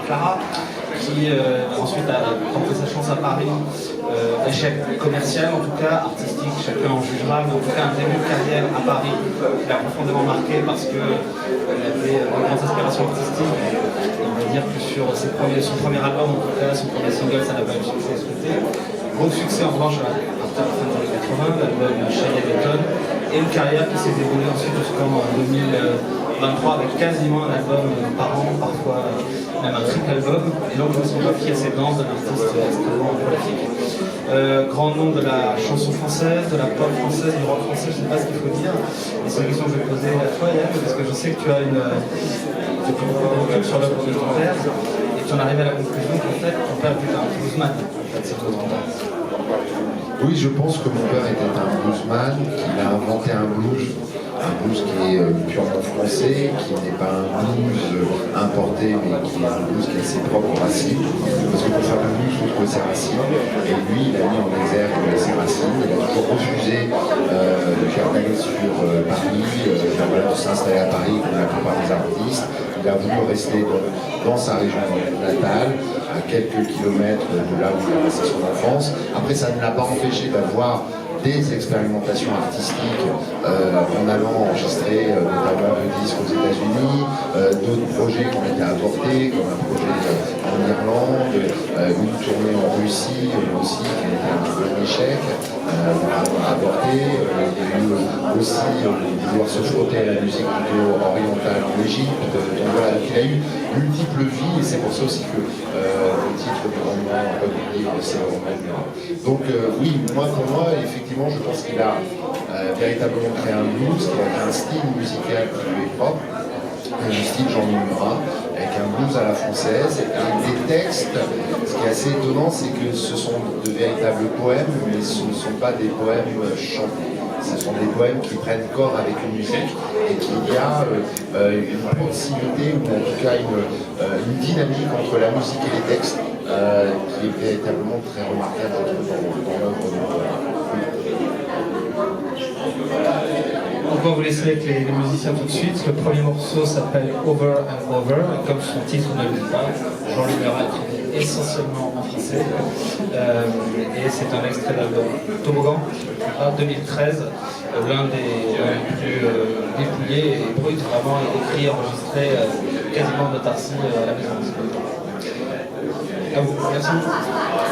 Clara, qui ensuite a tenté sa chance à Paris, échec commercial en tout cas, artistique, chacun en jugera, mais en tout cas un début de carrière à Paris qui l'a profondément marqué parce qu'elle avait de grandes aspirations artistiques. On va dire que sur son premier album, en tout cas, son premier single, ça n'a pas eu le succès souhaité. Gros succès en revanche à partir de la fin des années 80, l'album Shady Benton, et une carrière qui s'est déroulée ensuite jusqu'en 2023 avec quasiment un album par an, parfois même un triple album, et donc son qui a ses danses d'un artiste extrêmement prolifique. Grand nom de la chanson française, de la pop française, du rock français, je ne sais pas ce qu'il faut dire, et c'est une question que je vais poser à toi Yann, parce que je sais que tu as depuis beaucoup de recul sur l'œuvre de ton père, et tu en arrives à la conclusion qu'en fait ton père était un bluesman, en fait, c'est tout ton père. Oui, je pense que mon père était un bluesman, qu'il a inventé un blues qui est purement français, qui n'est pas un blues importé, mais qui est un blues qui a ses propres racines. Parce que pour faire le blues, il faut trouver ses racines. Et lui, il a mis en exergue ses racines. Il a toujours refusé de faire d'aller sur Paris, de s'installer à Paris comme la plupart des artistes. Il a voulu rester dans sa région natale, à quelques kilomètres de là où il a passé son enfance. Après, ça ne l'a pas empêché d'avoir des expérimentations artistiques en allant enregistrer notamment le disque aux États-Unis, d'autres projets qui ont été avortés, comme un projet en Irlande, une tournée en Russie aussi qui a été un peu un échec, avorté. Il y a eu aussi vouloir se frotter à la musique plutôt orientale en Égypte. Donc voilà, il a eu multiples vies et c'est pour ça aussi que le titre du roman, comme il dit, c'est le roman. Donc oui, pour moi, effectivement, je pense qu'il a véritablement créé un blues, qu'il a créé un style musical qui lui est propre, un style Jean-Louis Murat, avec un blues à la française, et des textes. Ce qui est assez étonnant, c'est que ce sont de véritables poèmes, mais ce ne sont pas des poèmes chantés. Ce sont des poèmes qui prennent corps avec une musique et qu'il y a une proximité ou en tout cas une dynamique entre la musique et les textes qui est véritablement très remarquable dans l'œuvre de l'auteur. On va vous laisser avec les musiciens tout de suite. Le premier morceau s'appelle Over and Over, et comme son titre ne le dit pas, Jean-Louis Murat écrit essentiellement en français. Et c'est un extrait de l'album Toboggan, 2013, l'un des plus dépouillés et brut, vraiment écrit et enregistré quasiment de Tarsi à la maison. À vous, merci.